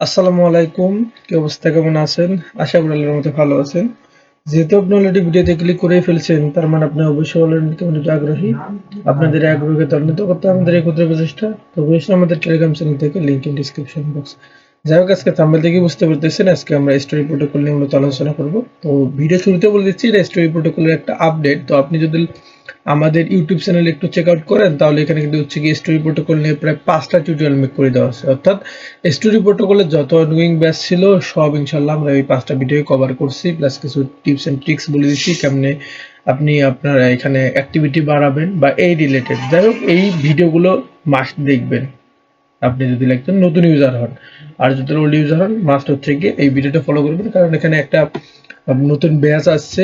আসসালামু আলাইকুম। কি অবস্থা, কেমন আছেন? আশা করি আল্লাহর রহমতে ভালো আছেন। যেহেতু আপনি অলরেডি ভিডিওতে ক্লিক করেই ফেলছেন, তার মানে আপনি অবশ্যই অলরেডি নিতে আগ্রহী। আপনাদের এই আগ্রহকে ত্বরান্বিত করতে আমাদের এই ক্ষুদ্র প্রচেষ্টা। তো অবশ্যই আমাদের টেলিগ্রাম চ্যানেল থেকে লিংক ইন ডিসক্রিপশন বক্স। যাই হোক, আজকে থাম্বনেল দেখে বুঝতে পারতেছেন আজকে আমরা স্টোরি প্রোটোকল নিয়ে মূলত আলোচনা করব। তো ভিডিও শুরুতে বলে দিচ্ছি, এটা স্টোরি প্রোটোকলের একটা আপডেট। তো আপনি যদি আমাদের ইউটিউব চ্যানেল একটু চেক আউট করেন, তাহলে এখানে কিন্তু হচ্ছে কি স্টোরি প্রোটোকল নিয়ে প্রায় 5টা টিউটোরিয়াল মেক করে দেওয়া আছে। অর্থাৎ স্টোরি প্রোটোকলের যত অনগোয়িং ব্যাচ ছিল সব ইনশাল্লাহ আমরা এই 5টা ভিডিও কভার করছি, প্লাস কিছু টিপস এন্ড ট্রিক্স বলে দিচ্ছি কেমনে আপনি আপনার এখানে অ্যাক্টিভিটি বাড়াবেন বা এই রিলেটেড। যাই হোক, এই ভিডিওগুলো মাস্ট দেখবেন আপনি যদি একজন নতুন ইউজার হন। আর যদি ওল্ড ইউজার হন, মাস্ট হচ্ছে গিয়ে এই ভিডিওটা ফলো করবেন, কারণ এখানে একটা নতুন ব্যাচ আসছে,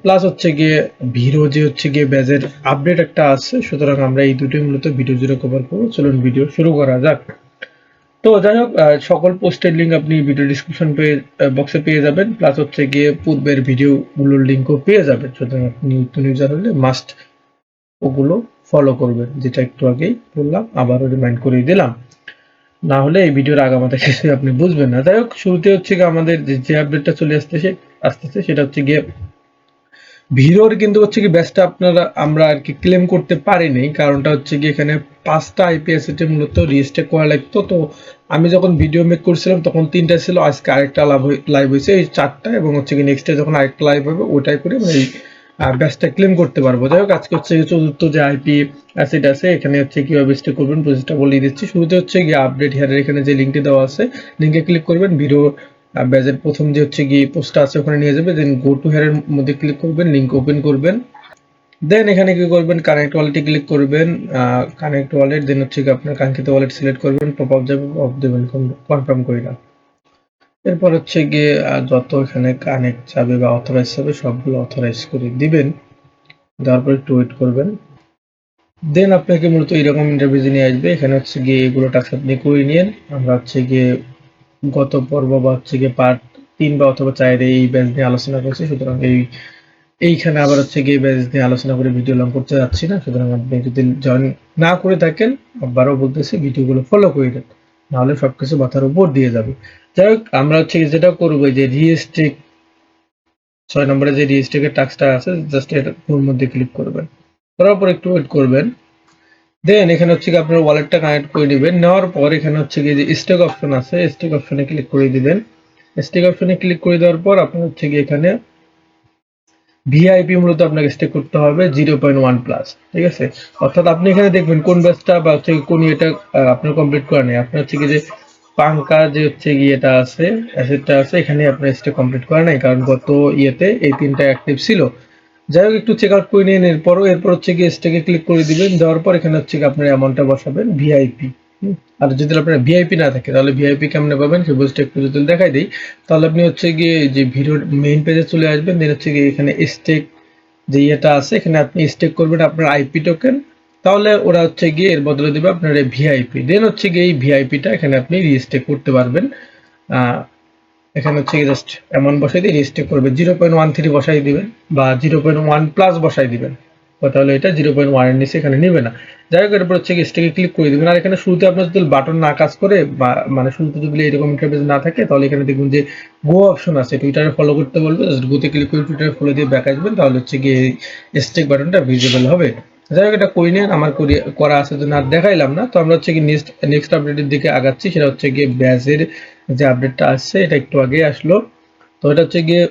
প্লাস হচ্ছে গিয়ে ভিডিও যে হচ্ছে গিয়ে ব্যাচের আপডেট একটা আছে। সুতরাং আমরা এই দুটোই মূলত ভিডিও জুড়ে কভার করবো। চলুন ভিডিও শুরু করা যাক। তো যাই হোক, সকল পোস্টের লিঙ্ক আপনি ভিডিও ডিসক্রিপশন বক্সে পেয়ে যাবেন, প্লাস হচ্ছে গিয়ে পূর্বের ভিডিওগুলোর লিঙ্কও পেয়ে যাবেন। সুতরাং আপনি নতুন ইউজার হলে মাস্ট ওগুলো ফলো করবেন, যেটা একটু আগেই বললাম, আবারও রিমাইন্ড করে দিলাম। না হলে এই ভিডিওর আগামাথা কিছুই আপনি বুঝবেন না। যাই হোক, শুরুতে হচ্ছে গিয়ে আমাদের যে আপডেটটা চলে আসতেছে সেটা হচ্ছে গিয়ে ভিডিওর কিন্তু হচ্ছে কি ব্যাচটা আমরা আর কি ক্লেম করতে পারিনি। কারণটা হচ্ছে কি, এখানে 5টা আইপি অ্যাসেটে মূলত রেজিস্টার করা লাগতো। তো আমি যখন ভিডিও মেক করছিলাম তখন 3টা ছিল, আজকে আরেকটা লাইভ হয়েছে এই 4টা, এবং হচ্ছে কি নেক্সট ডে যখন আরেকটা লাইভ হবে ওটাই করে এই ব্যাচটা ক্লেম করতে পারবো। যাই হোক, আজকে হচ্ছে চতুর্থ যে আইপি অ্যাসেট আছে, এখানে হচ্ছে কিভাবে স্টে করবেন প্রসেসটা বলে দিচ্ছি। শুরুতে হচ্ছে গিয়ে আপডেট হিয়ারের এখানে যে লিঙ্কটি দেওয়া আছে, লিঙ্কে ক্লিক করবেন, ভিডিও ব্যাচের প্রথম যে হচ্ছে গিয়ে পোস্টটা আছে ওখানে নিয়ে যাবে, দেন গো টু হেয়ারের মধ্যে ক্লিক করবেন, লিঙ্ক ওপেন করবেন। দেন এখানে কি করবেন, কানেক্ট ওয়ালেটে ক্লিক করবেন, কানেক্ট ওয়ালেট, দেন হচ্ছে কি আপনার কাঙ্ক্ষিত ওয়ালেট সিলেক্ট করবেন, পপ আপ যাবে, অফ দেবেন কনফার্ম করে না। এরপর হচ্ছে গিয়ে যত এখানে কানেক্ট যাবে বা অথরাইজ হবে সবগুলো অথরাইজ করে দিবেন। দেওয়ার পর একটু ওয়েট করবেন। দেন আপনাকে মূলত এরকম ইন্টারভিউ নিয়ে আসবে। এখানে হচ্ছে গিয়ে এগুলো টাস্ক আপনি করে নিন। আমরা হচ্ছে গিয়ে গত পর্ব বা হচ্ছে গিয়ে পার্ট 3 বা অথবা 4 এই ব্যাচ নিয়ে আলোচনা করছি। সুতরাং এইখানে আবার হচ্ছে গিয়ে ব্যাচ নিয়ে আলোচনা করে ভিডিও লং করতে যাচ্ছি না। সুতরাং আপনি যদি জয়েন না করে থাকেন, আবারও বলতেছি ভিডিওগুলো ফলো করে দেন, নাহলে সবকিছু মাথার উপর দিয়ে যাবে। যাই হোক, আমরা হচ্ছে যেটা করবো, যে রিস্ট্রিক 6 নম্বরে যে রিস্ট্রিকের টাস্কটা আছে, জাস্ট এর মধ্যে ক্লিক করবেন, করার পর একটু ওয়েট করবেন। দেন এখানে হচ্ছে কি আপনার ওয়ালেটটা কানেক্ট করে দিবেন। নেওয়ার পর এখানে হচ্ছে কি যে স্টেক অপশন আছে, স্টেক অপশনে ক্লিক করে দিবেন। স্টেক অপশনে ক্লিক করে দেওয়ার পর আপনার হচ্ছে কি এখানে ভিআইপি মূলত আপনাকে স্টেক করতে হবে 0.1 প্লাস। ঠিক আছে, অর্থাৎ আপনি এখানে দেখবেন কোন ব্যাচটা বা হচ্ছে কোন এটা আপনার কমপ্লিট করা নেই। আপনার হচ্ছে কি যে পাঙ্কা যে হচ্ছে গিয়ে এটা আছে, অ্যাসেটটা আছে, এখানে আপনার স্টেক কমপ্লিট করা নাই, কারণ গত ইয়েতে এই 3টা অ্যাক্টিভ ছিল। যাই হোক, একটু চেক আউট করে নিন। এরপর হচ্ছে গিয়ে স্টেকে ক্লিক করে দিবেন। দেওয়ার পর এখানে হচ্ছে আপনার অ্যামাউন্টটা বসাবেন ভিআইপি। আর যদি আপনার ভিআইপি না থাকে, তাহলে ভিআইপি কেমনে পাবেন সেই বুঝতে একটু যদি দেখাই দিই, তাহলে আপনি হচ্ছে গিয়ে যে ভিডিওর মেইন পেজে চলে আসবেন। দেন হচ্ছে গিয়ে এখানে স্টেক যে ইয়েটা আছে, এখানে আপনি স্টেক করবেন আপনার আইপি টোকেন। তাহলে ওরা হচ্ছে গিয়ে এর বদলে দেবে আপনার ভিআইপি। দেন হচ্ছে গিয়ে এই ভিআইপিটা এখানে আপনি রিস্টেক করতে পারবেন। এখানে হচ্ছে জাস্ট অ্যামাউন্ট বসাই দিয়ে রেজিস্টার করবে, 0.13 বসাই দিবেন বা 0.1 প্লাস বসাই দিবেন। তাহলে এটা 0.1 এর নিচে এখানে নেবে না। যাই হোক, এরপর হচ্ছে স্টেকে ক্লিক করে দিবেন। আর এখানে শুরুতে আপনার যদি বাটন না কাজ করে বা মানে শুরুতে যদি এরকম ইন্টারফেস না থাকে, তাহলে এখানে দেখবেন যে গো অপশন আছে, টুইটারে ফলো করতে বলবে, জাস্ট গোতে ক্লিক করে টুইটারে ফলো দিয়ে ব্যাক আসবেন, তাহলে হচ্ছে গিয়ে স্টেক বাটনটা ভিজিবল হবে। যাই হোক, এটা করে নিন, আমার করা আছে জন্য আর দেখাইলাম না। তো আমরা হচ্ছে কি নেক্সট আপডেটের দিকে আগাচ্ছি। সেটা হচ্ছে গিয়ে ব্যাজের যে আপডেটটা আসছে, এটা একটু আগে আসলো। তো এটা হচ্ছে গিয়ে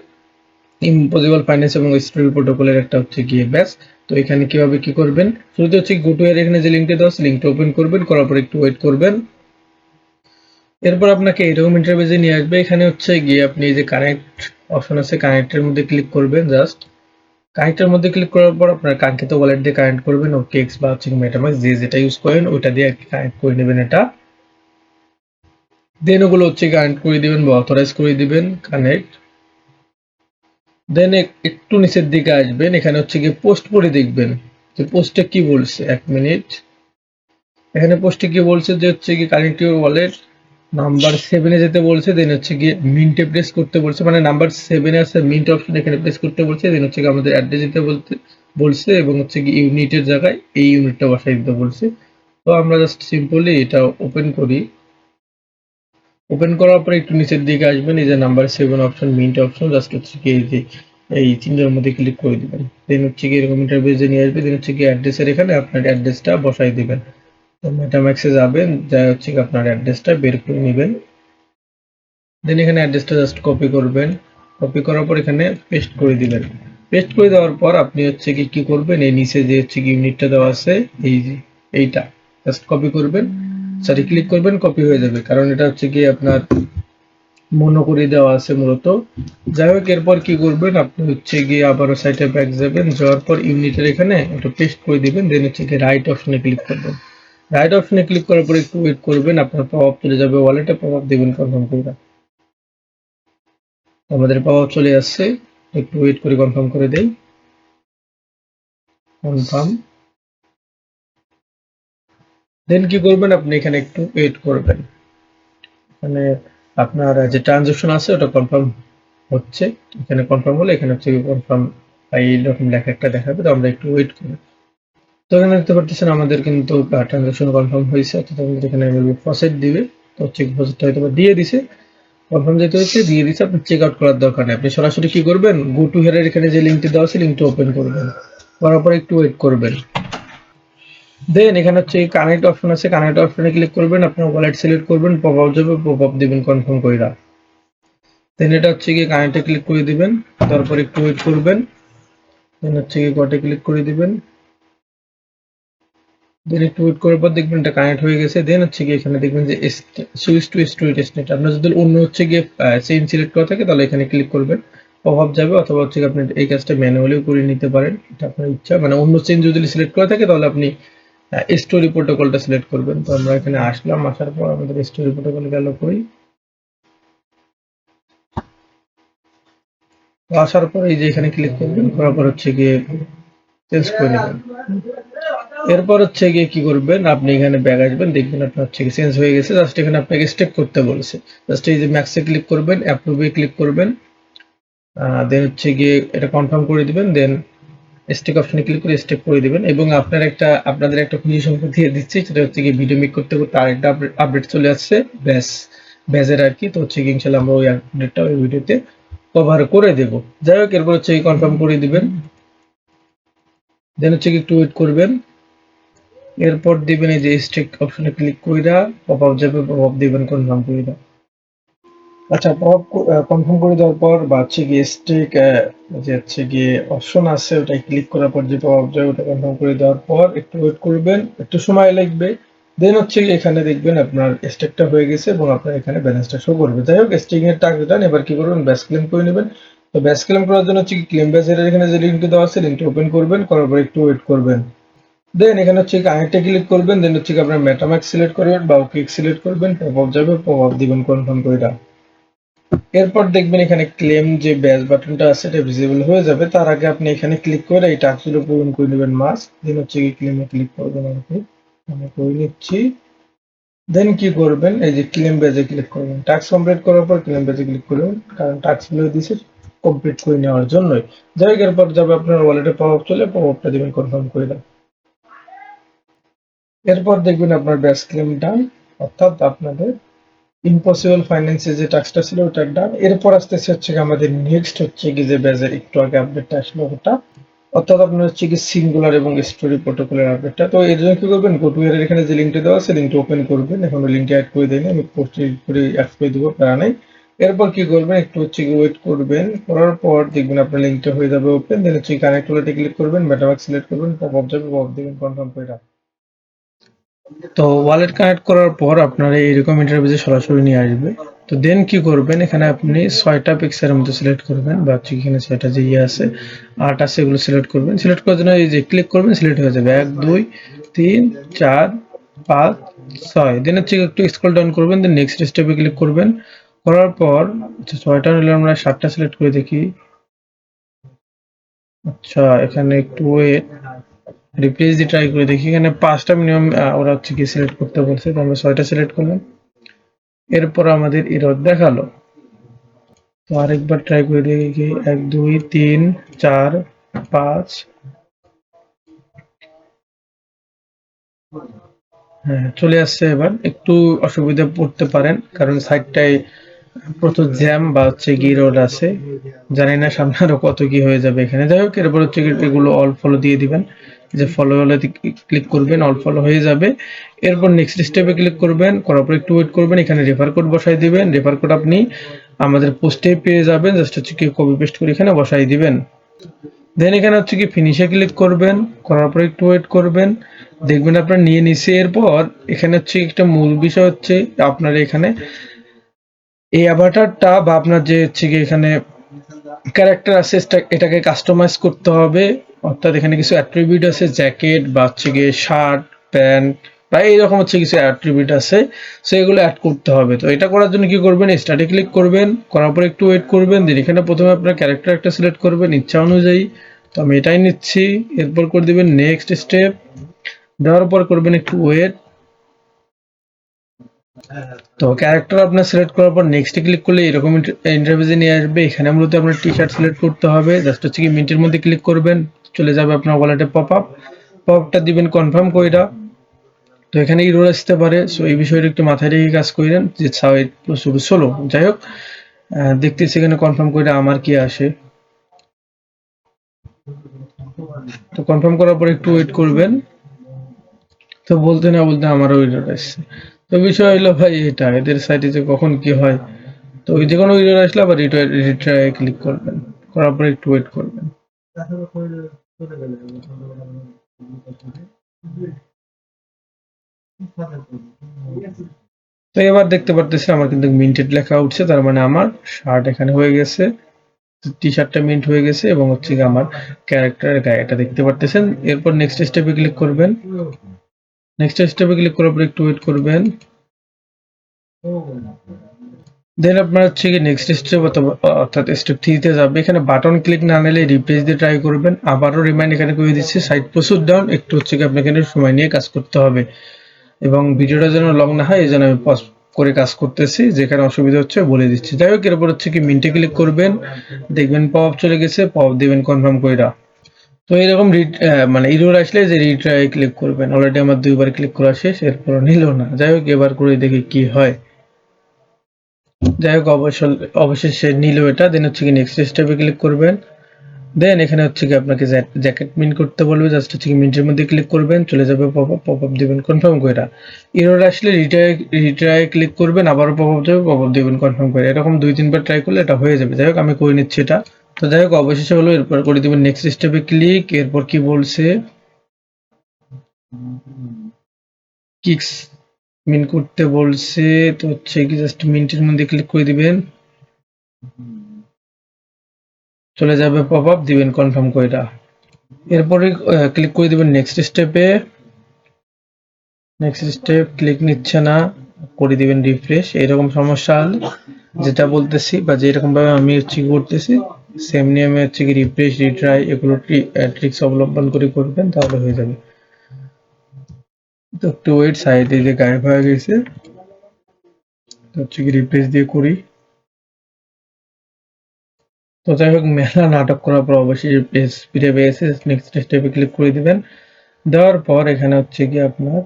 ইম্পসিবল ফাইন্যান্স এবং স্টোরি প্রোটোকলের একটা হচ্ছে গিয়ে ব্যাচ। তো এখানে কিভাবে কি করবেন, শুরুতে হচ্ছে গো টু এর এখানে যে লিঙ্কটা দেওয়া আছে, লিঙ্কটা ওপেন করবেন, করার পর একটু ওয়েট করবেন। এরপর আপনাকে এরকম ইন্টারফেসে নিয়ে আসবে। এখানে হচ্ছে গিয়ে আপনি যে কানেক্ট অপশন আছে, কানেক্টের মধ্যে ক্লিক করবেন। জাস্ট কানেক্টের মধ্যে ক্লিক করার পর আপনার কাঙ্ক্ষিত ওয়ালেট দিয়ে কানেক্ট করবেন, ওকেএক্স বা হচ্ছে মেটামাস্ক, যে যেটা ইউজ করেন ওইটা দিয়ে কানেক্ট করে নেবেন এটা। দেন ওগুলো হচ্ছে কানেক্ট করে দিবেন বা অথরাইজ করে দিবেন, কানেক্ট। দেন একটু নিচের দিকে আসবেন, এখানে হচ্ছে গিয়ে পোস্ট পড়ে দেখবেন যে পোস্টে কি বলছে। 1 মিনিট, এখানে পোস্টে কি বলছে যে হচ্ছে কি কানেক্ট ইউর ওয়ালেট, নাম্বার 7-এ যেতে বলছে। দেন হচ্ছে গিয়ে মিন্টে প্রেস করতে বলছে, মানে নাম্বার 7-এ আছে মিন্ট অপশন, এখানে প্রেস করতে বলছে। দেন হচ্ছে কি আমাদের অ্যাড্রেস দিতে বলছে, এবং হচ্ছে কি ইউনিটের জায়গায় এই ইউনিটটা বসাই দিতে বলছে। তো আমরা জাস্ট সিম্পলি এটা ওপেন করি। ওপেন করার পর একটু নিচের দিকে আসবেন, এই যে number 7 option, mint option, just হচ্ছে কি এই যে এই চিহ্নের মধ্যে ক্লিক করে দিবেন। দেন হচ্ছে কি এরকম ইন্টারফেসে নিয়ে আসবে। দেন হচ্ছে কি অ্যাড্রেসের এখানে আপনার অ্যাড্রেসটা বসাই দিবেন। তো মেটাম্যাক্সে যাবেন, যা হচ্ছে কি আপনার অ্যাড্রেসটা বের করে নেবেন। দেন এখানে অ্যাড্রেসটা জাস্ট কপি করবেন। কপি করার পর এখানে পেস্ট করে দিবেন। পেস্ট করে দেওয়ার পর আপনি হচ্ছে কি কি করবেন, এই নিচে যে হচ্ছে কি ইউনিটটা দেওয়া আছে, এই যে এইটা জাস্ট কপি করবেন, সরি ক্লিক করবেন, কপি হয়ে যাবে, কারণ এটা হচ্ছে কি আপনার মনো করে দেওয়া আছে মূলত। যাই হোক, এরপর কি করবেন, আপনি হচ্ছে গিয়ে আবারও সাইটে ব্যাক যাবেন, যাওয়ার পর ইউনিটের এখানে একটু পেস্ট করে দিবেন। দেন হচ্ছে গিয়ে রাইট অপশনে ক্লিক করবেন। রাইট অপশনে ক্লিক করার পর একটু ওয়েট করবেন, আপনার পপ আপ চলে যাবে ওয়ালেটে, পপ আপ দিবেন কনফার্ম করে। আমাদের পপ আপ চলে আসছে, একটু ওয়েট করে কনফার্ম করে দেই। কনফার্ম। দেন কি করবেন, আপনি এখানে একটু ওয়েট করবেন, মানে আপনার যে ট্রানজাকশন আছে ওটা কনফার্ম হচ্ছে। এখানে কনফার্ম হলে এখানে হচ্ছে কনফার্ম এইরকম লেখা একটা দেখাবে, তো আমরা একটু ওয়েট করি। তো এখানে দেখতে পাচ্ছেন আমাদের কিন্তু ট্রানজাকশন কনফার্ম হয়েছে, অর্থাৎ আমাদের এখানে প্রসেস দিবে। তো চেক প্রসেসটা হয়তো দিয়ে দিছে, কনফার্ম যেতে হচ্ছে দিয়ে দিছে। আপনি চেক আউট করার দরকার নেই, আপনি সরাসরি কি করবেন, গো টু হেয়ারের এখানে যে লিঙ্কটি দেওয়া আছে লিঙ্কটা ওপেন করবেন, করার পর একটু ওয়েট করবেন। দেন এখানে হচ্ছে কানেক্ট অপশন আছে, কানেক্ট অপশনে ক্লিক করবেন, আপনার ওয়ালেট সিলেক্ট করবেন, পপ আপ যাবে, পপ আপ দিবেন কনফার্ম কইরা। দেন এটা হচ্ছে কি কানেক্টে ক্লিক করে দিবেন, তারপর একটু ওয়েট করবেন। দেন হচ্ছে কি গটে ক্লিক করে দিবেন। দেন একটু ওয়েট করার পর দেখবেন এটা কানেক্ট হয়ে গেছে। দেন হচ্ছে কি এখানে দেখবেন যে সুইচ টু স্টোরি টেস্টনেট, আপনার যদি অন্য হচ্ছে গিয়ে চেইন সিলেক্ট করা থাকে তাহলে এখানে ক্লিক করবেন, পপ আপ যাবে, অথবা হচ্ছে আপনি এই কাজটা ম্যানুয়ালিও করে নিতে পারেন, এটা আপনার ইচ্ছা। মানে অন্য চেইন যদি সিলেক্ট করা থাকে তাহলে আপনি স্টোরি প্রোটোকলটা সিলেক্ট করবেন। তো আমরা এখানে আসলাম, আসার পর আমাদের স্টোরি প্রোটোকল গেল কই, তো আসার পর এই যে এখানে ক্লিক করবেন, করার পর হচ্ছে গিয়ে চেঞ্জ করে নেবেন। এরপর হচ্ছে গিয়ে কি করবেন, আপনি এখানে ব্যাক আসবেন, দেখবেন আপনার হচ্ছে চেঞ্জ হয়ে গেছে। জাস্ট এখানে আপনাকে স্টেপ করতে বলেছে, জাস্ট এই যে ম্যাক্সে ক্লিক করবেন, অ্যাপ্রুভে ক্লিক করবেন, দেন হচ্ছে গিয়ে এটা কনফার্ম করে দিবেন। দেন স্টেক অপশনে ক্লিক করে স্টেপ করে দিবেন। এবং আপনাদের একটা খুশি সংখ্যা দিয়ে দিচ্ছি, সেটা হচ্ছে কি ভিডিও মেক করতে করতে আরেকটা আপডেট চলে আসছে, ব্যাজের আর কি। তো হচ্ছে কি ইনশাল্লাহ আমরা ওই আপডেটটা ওই ভিডিওতে কভার করে দেব। যাই হোক, এরপর হচ্ছে কনফার্ম করে দিবেন। দেন হচ্ছে কি একটু ওয়েট করবেন, এরপর দিবেন এই যে স্টেক অপশনে ক্লিক কইরা, পপ আপ যাবে, পপ আপ দিবেন কনফার্ম কইরা। আচ্ছা, পপ কনফার্ম করে দেওয়ার পর বা হচ্ছে গিয়ে স্টেক যে হচ্ছে গিয়ে অপশন আছে ওটাই ক্লিক করার পর যে পপ আপ যাবে ওটা কনফার্ম করে দেওয়ার পর একটু ওয়েট করবেন, একটু সময় লাগবে। দেন হচ্ছে গিয়ে এখানে দেখবেন আপনার স্টেকটা হয়ে গেছে এবং আপনার এখানে ব্যালেন্সটা শো করবে। যাই হোক, স্টেকিং এর টাস্ক ডান। এবার কি করবেন, ব্যাস ক্লেম করে নেবেন। তো ব্যাস ক্লেম করার জন্য হচ্ছে কি ক্লেম ব্যাচের এখানে যে লিঙ্কটা দেওয়া আছে লিঙ্কটা ওপেন করবেন, করার পর একটু ওয়েট করবেন। দেন এখানে হচ্ছে কানেক্টে ক্লিক করবেন, দেন হচ্ছে আপনার মেটাম্যাক্স সিলেক্ট করবেন বা ওকিক সিলেক্ট করবেন, পপ আপ যাবে, পপ আপ দিবেন কনফার্ম কইরা। এরপর দেখবেন এখানে ক্লেম যে ব্যাচ বাটনটা আছে এটা ভিজিবল হয়ে যাবে, তার আগে আপনি এখানে ক্লিক করে এই টাস্কগুলো পূরণ করে নেবেন মাস্ট। দেন হচ্ছে কি ক্লেমে ক্লিক করবেন আর কি, আমি করে নিচ্ছি। দেন কি করবেন, এই যে ক্লেম ব্যাচে ক্লিক করবেন, টাস্ক কমপ্লিট করার পর ক্লেম ব্যাচে ক্লিক করবেন, কারণ টাস্কগুলো দিয়েছে কমপ্লিট করে নেওয়ার জন্যই। যাই হোক, এরপর যাবে আপনার ওয়ালেটে পপ আপ চলে, পপ আপটা দিবেন কনফার্ম করে দেন। এরপর দেখবেন আপনার ব্যাচ ক্লেম ডান, অর্থাৎ আপনাদের ইম্পসিবল ফাইন্যান্সে যে টাস্কটা ছিল ওটা ডান। এরপর আসতেছে হচ্ছে কি আমাদের নেক্সট হচ্ছে কি যে ব্যাচের একটু আগে আপডেটটা আসলো ওটা, অর্থাৎ আপনার হচ্ছে কি সিঙ্গুলার এবং স্টোরি প্রোটোকলের আপডেটটা। তো এর জন্য কি করবেন, গোটু এর এখানে যে লিঙ্কটা দেওয়া আছে লিঙ্কটা ওপেন করবেন, এখন ওই লিঙ্কটা অ্যাড করে দেয়নি, আমি পোস্ট করে অ্যাড করে দেবো, প্যারা নাই। এরপর কি করবেন, একটু হচ্ছে কি ওয়েট করবেন, করার পর দেখবেন আপনার লিঙ্কটা হয়ে যাবে ওপেন। দেন হচ্ছে কানেক্ট ওয়ালেটে ক্লিক করবেন, মেটামাস্ক সিলেক্ট করবেন, পপ আপ যাবে, পপ আপ দিবেন কনফার্ম করে। তো ওয়ালেট কানেক্ট করার পর আপনার এইরকম ইন্টারফেসে সরাসরি নিয়ে আসবে। তো দেন কি করবেন, এখানে আপনি 6টা পিক্সেলের মধ্যে সিলেক্ট করবেন, বা হচ্ছে এখানে 6টা যে ইয়ে আছে আর্ট আছে এগুলো সিলেক্ট করবেন। সিলেক্ট করার জন্য এই যে ক্লিক করবেন, সিলেক্ট হয়ে যাবে 1 2 3 4 5 6। দেন হচ্ছে একটু স্ক্রল ডাউন করবেন, দেন নেক্সট স্টেপে ক্লিক করবেন। করার পর আচ্ছা 6টা নিলে আমরা 7টা সিলেক্ট করে দেখি। আচ্ছা, এখানে একটু ওয়েট, রিপ্লেস দিয়ে ট্রাই করে দেখি। এখানে 5টা মিনিমাম ওরা হচ্ছে কি সিলেক্ট করতে বলছে, তো আমরা 6টা সিলেক্ট করলাম। এরপর আমাদের এরর দেখালো, তো আরেকবার ট্রাই করে দেখি 1 2 3 4 5। হ্যাঁ, চলে আসছে। এবার একটু অসুবিধা পড়তে পারেন কারণ সাইডটায় প্রচুর জ্যাম বা হচ্ছে কি রোড আছে, জানি না সামনে আরো কত কি হয়ে যাবে এখানে। যাই হোক, এরপর হচ্ছে কি এগুলো অল ফলো দিয়ে দিবেন, যে ফলো হলে ক্লিক করবেন, অল ফলো হয়ে যাবে। এরপর নেক্সট স্টেপে ক্লিক করবেন, করার পর একটু ওয়েট করবেন, এখানে রেফার কোড বসাই দিবেন। রেফার কোড আপনি আমাদের পোস্টে পেয়ে যাবেন, জাস্ট হচ্ছে কি কপি পেস্ট করে এখানে বসাই দিবেন। দেন এখানে হচ্ছে কি ফিনিশে ক্লিক করবেন, করার পর একটু ওয়েট করবেন, দেখবেন আপনার নিয়ে নিছে। এরপর এখানে হচ্ছে একটা মূল বিষয় হচ্ছে আপনার এখানে এই অ্যাভাটারটা বা আপনার যে হচ্ছে কি এখানে ক্যারেক্টার আছে এটাকে কাস্টমাইজ করতে হবে। অর্থাৎ এখানে কিছু অ্যাট্রিবিউট আছে, জ্যাকেট বা হচ্ছে গিয়ে শার্ট, প্যান্ট বা এইরকম হচ্ছে কিছু অ্যাট্রিবিউট আছে, সো এগুলো অ্যাড করতে হবে। তো এটা করার জন্য কি করবেন, স্টার্টে ক্লিক করবেন, করার পর একটু ওয়েট করবেন। দেন এখানে প্রথমে আপনার ক্যারেক্টার একটা সিলেক্ট করবেন ইচ্ছা অনুযায়ী, তো আমি এটাই নিচ্ছি। এরপর করে দিবেন নেক্সট স্টেপ, দেওয়ার পর করবেন একটু ওয়েট। তো ক্যারেক্টার আপনার সিলেক্ট করার পর নেক্সটে ক্লিক করলে এরকম ইন্টারফেসে নিয়ে আসবে। এখানে মূলত আপনার টি শার্ট সিলেক্ট করতে হবে, জাস্ট হচ্ছে কি মিন্টের মধ্যে ক্লিক করবেন, চলে যাবে আপনার ওয়ালেটে পপ আপ, পপ আপটা দিবেন কনফার্ম কইরা। তো এখানে ইরোর আসতে পারে, সো এই বিষয়টা একটু মাথায় রেখে কাজ করেন যে সাইট শুরু সোলো। যাই হোক, দেখতেছি এখানে কনফার্ম কইরা আমার কি আসে। তো কনফার্ম করার পর একটু ওয়েট করবেন। তো বলতে না বলতে আমারও ইরোর আসছে। তো বিষয় হলো ভাই এটা এদের সাইটে যে কখন কি হয়। তো ওই যে কোনো ইরর আসলে আবার রিট্রাই ক্লিক করবেন, করার পর একটু ওয়েট করবেন। তো এবার দেখতে পারতেছি আমার কিন্তু মিন্টেড লেখা উঠছে, তার মানে আমার শার্ট এখানে হয়ে গেছে, টি শার্টটা মিন্ট হয়ে গেছে এবং হচ্ছে কি আমার ক্যারেক্টারের গায়ে এটা দেখতে পারতেছেন। এরপর নেক্সট স্টেপে ক্লিক করবেন, নেক্সট স্টেপে ক্লিক করার পর একটু ওয়েট করবেন। দেন আপনার হচ্ছে কি নেক্সট স্টেপ অর্থাৎ স্টেপ 3 তে যাবে। এখানে বাটন ক্লিক না নিলে রিপ্লেস দিয়ে ট্রাই করবেন। আবারও রিমাইন্ড এখানে করে দিচ্ছি, সাইট প্রচুর ডাউন, একটু হচ্ছে কি আপনাকে এখানে সময় নিয়ে কাজ করতে হবে এবং ভিডিওটা যেন লং না হয় এই জন্য আমি পজ করে কাজ করতেছি, যেখানে অসুবিধা হচ্ছে বলে দিচ্ছি। যাই হোক, এরপর হচ্ছে কি মিন্টে ক্লিক করবেন, দেখবেন পপ আপ চলে গেছে, পপ দিবেন কনফার্ম কইরা। তো এরকম মানে ইরর আসলে যে রিট্রাই ক্লিক করবেন, অলরেডি আমার 2 বার ক্লিক করা শেষ, এরপর নিল না। যাই হোক, এবার করে দেখি কি হয়। যাই হোক, অবশেষে নিল এটা। দেন হচ্ছে কি নেক্সট স্টেপে ক্লিক করবেন। দেন এখানে হচ্ছে কি আপনাকে জ্যাকেট মিন্ট করতে বলবে, জাস্ট হচ্ছে কি মিন্টের মধ্যে ক্লিক করবেন, চলে যাবে পপ আপ, পপ আপ দিবেন কনফার্ম করে। এরর আসলে রিট্রাই ক্লিক করবেন, আবারও পপ আপ যাবে, পপ আপ দিবেন কনফার্ম করে। এরকম 2-3 বার ট্রাই করলে এটা হয়ে যাবে। যাই হোক, আমি করে নিচ্ছি এটা। তো যাই হোক, অবশেষে হলো। এরপর করে দিবেন নেক্সট স্টেপে ক্লিক। এরপর কি বলছে, কিক্স মিন করতে বলছে, তো হচ্ছে কি জাস্ট মিন্টের মধ্যে ক্লিক করে দিবেন, চলে যাবে পপ আপ, দিবেন কনফার্ম কইরা। এরপরে ক্লিক করে দিবেন নেক্সট স্টেপে। নেক্সট স্টেপ ক্লিক নিচ্ছে না, করে দিবেন রিফ্রেশ। এরকম সমস্যা হলে যেটা বলতেছি বা যেরকম ভাবে আমি হচ্ছে কি করতেছি সেম নিয়মে হচ্ছে কি রিফ্রেশ, রিট্রাই এগুলো ট্রিক্স অবলম্বন করে করবেন, তাহলে হয়ে যাবে। তো একটু ওয়েট, সাইডে যে গায়েব হয়ে গেছে, তো হচ্ছে কি রিফ্রেশ দিয়ে করি। তো যাই হোক, মেলা নাটক করার পর অবশ্যই পেজ ফিরে পেয়েছে। নেক্সট স্টেপে ক্লিক করে দিবেন, দেওয়ার পর এখানে হচ্ছে কি আপনার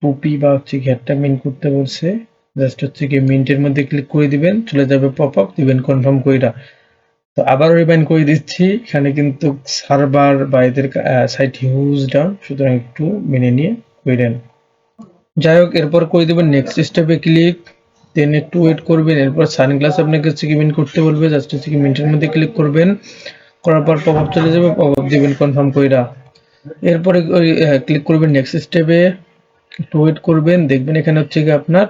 টুপি বা হচ্ছে কি একটা মিন্ট করতে বলছে, জাস্ট হচ্ছে কি মিন্টের মধ্যে ক্লিক করে দিবেন, চলে যাবে পপ আপ, দিবেন কনফার্ম কইরা। তো আবারও রিমাইন্ড করে দিচ্ছি, এখানে কিন্তু সার্ভার বা এদের সাইট হিউজ ডাউন, সুতরাং একটু মেনে নিয়ে কইরেন। যাই হোক, এরপর করে দিবেন নেক্সট স্টেপে ক্লিক, দেন একটু ওয়েট করবেন। এরপর সানগ্লাস আপনাকে হচ্ছে কি মিন্ট করতে বলবে, জাস্ট হচ্ছে কি মিন্টের মধ্যে ক্লিক করবেন, করার পর পপ আপ চলে যাবে, পপ আপ দিবেন কনফার্ম কইরা। এরপরে ক্লিক করবেন নেক্সট স্টেপে, একটু ওয়েট করবেন, দেখবেন এখানে হচ্ছে কি আপনার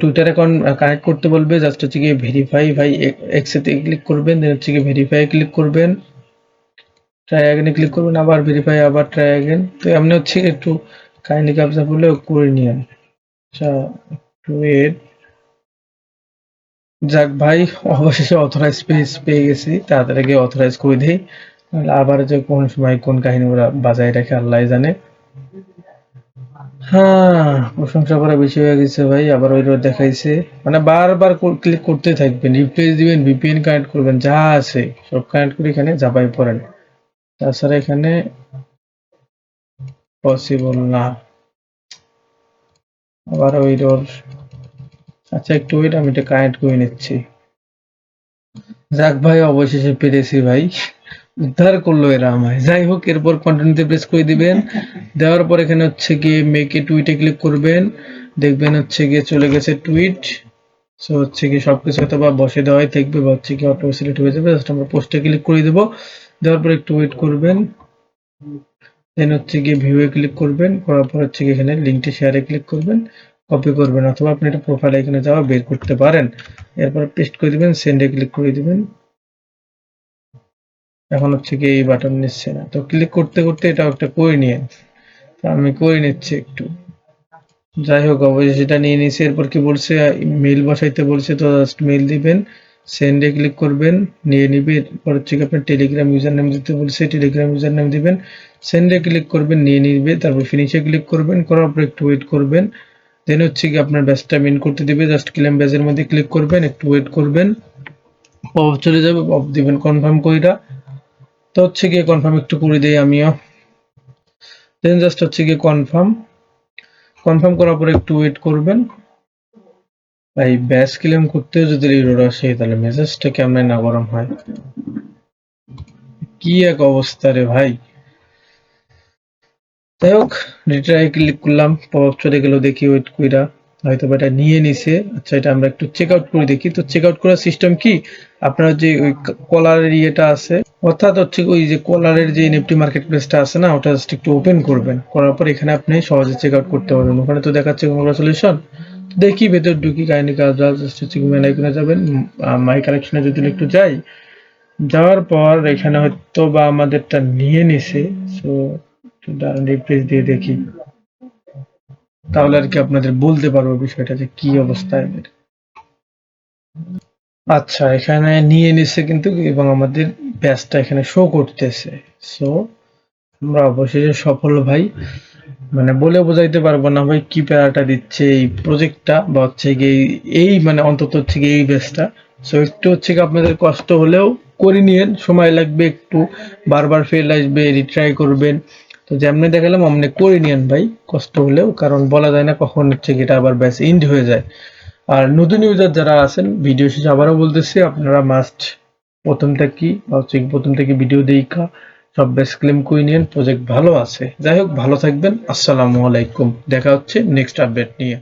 টুইটার অ্যাকাউন্ট কানেক্ট করতে বলবে, জাস্ট হচ্ছে কি ভেরিফাই ভাই এক্সেতে ক্লিক করবেন, দেন হচ্ছে কি ভেরিফাই ক্লিক করবেন, ট্রাই অ্যাগেনে ক্লিক করবেন, আবার ভেরিফাই, আবার ট্রাই অ্যাগেন। তো এমনি হচ্ছে একটু কাইন্ডলি ক্যাপচা করলে করে নিয়েন। আচ্ছা, একটু ওয়েট। যাক ভাই, অবশেষে অথরাইজ পেজ পেয়ে গেছি, তাড়াতাড়ি গিয়ে অথরাইজ করে দিই, নাহলে আবার যে কোন সময় কোন কাহিনী ওরা বাজায় রাখে আল্লাহ জানে। হ্যাঁ, প্রশংসা করা বেশি হয়ে গেছে ভাই, আবার ওই রোড দেখাইছে। মানে বারবার ক্লিক করতে থাকবেন, রিপ্লেস দিবেন, ভিপিএন কানেক্ট করবেন, যা আছে সব কানেক্ট করে এখানে চাপাই পড়েন। তাছাড়া এখানে পসিবল না। আবার ওই রোর, আচ্ছা একটু ওয়েট, আমি এটা কানেক্ট করে নিচ্ছি। যাক ভাই, অবশেষে পেরেছি ভাই, উদ্ধার করলো এরা আমায়। যাই হোক, এরপর কন্টিনিউতে প্রেস করে দিবেন। দেওয়ার পর এখানে হচ্ছে গিয়ে মেকে টুইটে ক্লিক করবেন, দেখবেন হচ্ছে গিয়ে চলে গেছে টুইট। সো হচ্ছে কি সবকিছু হয়তো বা বসে দেওয়াই থাকবে বা হচ্ছে কি অটো সিলেক্ট হয়ে যাবে। জাস্ট আমরা পোস্টে ক্লিক করে দেবো। দেওয়ার পর একটু ওয়েট করবেন, দেন হচ্ছে গিয়ে ভিউয়ে ক্লিক করবেন, করার পর হচ্ছে গিয়ে এখানে লিঙ্কটি শেয়ারে ক্লিক করবেন, কপি করবেন অথবা আপনি এটা প্রোফাইল এখানে যাওয়া বের করতে পারেন। এরপর পেস্ট করে দিবেন, সেন্ডে ক্লিক করে দিবেন। এখন হচ্ছে কি এই বাটন নিচ্ছে না, তো ক্লিক করতে করতে এটা একটা করে নিয়ে, তো আমি করে নিচ্ছি একটু। যাই হোক, অবশ্যই সেটা নিয়ে নিয়েছি। এরপর কি বলছে, মেইল বসাইতে বলছে, তো জাস্ট মেইল দিবেন, সেন্ডে ক্লিক করবেন, নিয়ে নিবে। এরপর হচ্ছে কি আপনার টেলিগ্রাম ইউজার নেম দিতে বলছে, টেলিগ্রাম ইউজার নেম দিবেন, সেন্ডে ক্লিক করবেন, নিয়ে নিবে। তারপর ফিনিশে ক্লিক করবেন, করার পর একটু ওয়েট করবেন। দেন হচ্ছে কি আপনার ব্যাচটা মেইন করতে দিবে, জাস্ট ক্লেম ব্যাচের মধ্যে ক্লিক করবেন, একটু ওয়েট করবেন, পপ চলে যাবে, পপ দিবেন কনফার্ম কইরা। তো হচ্ছে গিয়ে কনফার্ম একটু করে দেই আমিও। দেন জাস্ট হচ্ছে গিয়ে কনফার্ম, কনফার্ম করার পর একটু ওয়েট করবেন। ভাই ব্যাচ ক্লেম করতেও যদি এরর আসে, তাহলে মেসেজটা কেমনে না গরম হয়, কি এক অবস্থা রে ভাই। যাই হোক, রিট্রাই ক্লিক করলাম, পপ চলে গেল, দেখি ওয়েট কইরা হয়তো এটা নিয়ে নিছে। আচ্ছা, এটা আমরা একটু চেক আউট করে দেখি। তো চেক আউট করার সিস্টেম কি, আপনার যে ওই কলারের ইয়েটা আছে, অর্থাৎ হচ্ছে ওই যে কলারের যে এনএফটি মার্কেট প্লেসটা আছে না, ওটা জাস্ট একটু ওপেন করবেন, করার পর এখানে আপনি সহজে চেক আউট করতে পারবেন। ওখানে তো দেখাচ্ছে কংগ্রাচুলেশন, দেখি ভেতর ঢুকি কাহিনী কাজ জাস্ট হচ্ছে মেন আইকনে যাবেন, মাই কালেকশনে যদি একটু যাই, যাওয়ার পর এখানে হয়তো বা আমাদেরটা নিয়ে নিছে। সো রিপ্লেস দিয়ে দেখি, তাহলে আর কি আপনাদের বলতে পারবো বিষয়টা যে কি অবস্থায় এদের। আচ্ছা, এখানে নিয়ে নিছে কিন্তু, এবং আমাদের ব্যাচটা এখানে শো করতেছে। সো আমরা অবশেষে সফল ভাই, মানে বলে বোঝাইতে পারবো না ভাই কি প্যারাটা দিচ্ছে এই প্রজেক্টটা, বা হচ্ছে গিয়ে এই মানে অন্তত হচ্ছে গিয়ে এই ব্যাচটা। সো একটু হচ্ছে গিয়ে আপনাদের কষ্ট হলেও করে নিয়েন, সময় লাগবে একটু, বারবার ফেল আসবে, রিট্রাই করবেন। তো যেমনি দেখালাম অমনি করে নিয়েন ভাই, কষ্ট হলেও, কারণ বলা যায় না কখন হচ্ছে গিয়ে এটা আবার ব্যাচ এন্ড হয়ে যায়। আর নতুন ইউজার যারা আছেন, ভিডিও শেষে আবারও বলতেছি, আপনারা মাস্ট প্রথম থেকে ভিডিও দেখা সব ব্যাচ ক্লেম করে নিয়েন, প্রজেক্ট ভালো আছে। যাই হোক, ভালো থাকবেন, আসসালামু আলাইকুম, দেখা হচ্ছে নেক্সট আপডেট নিয়ে।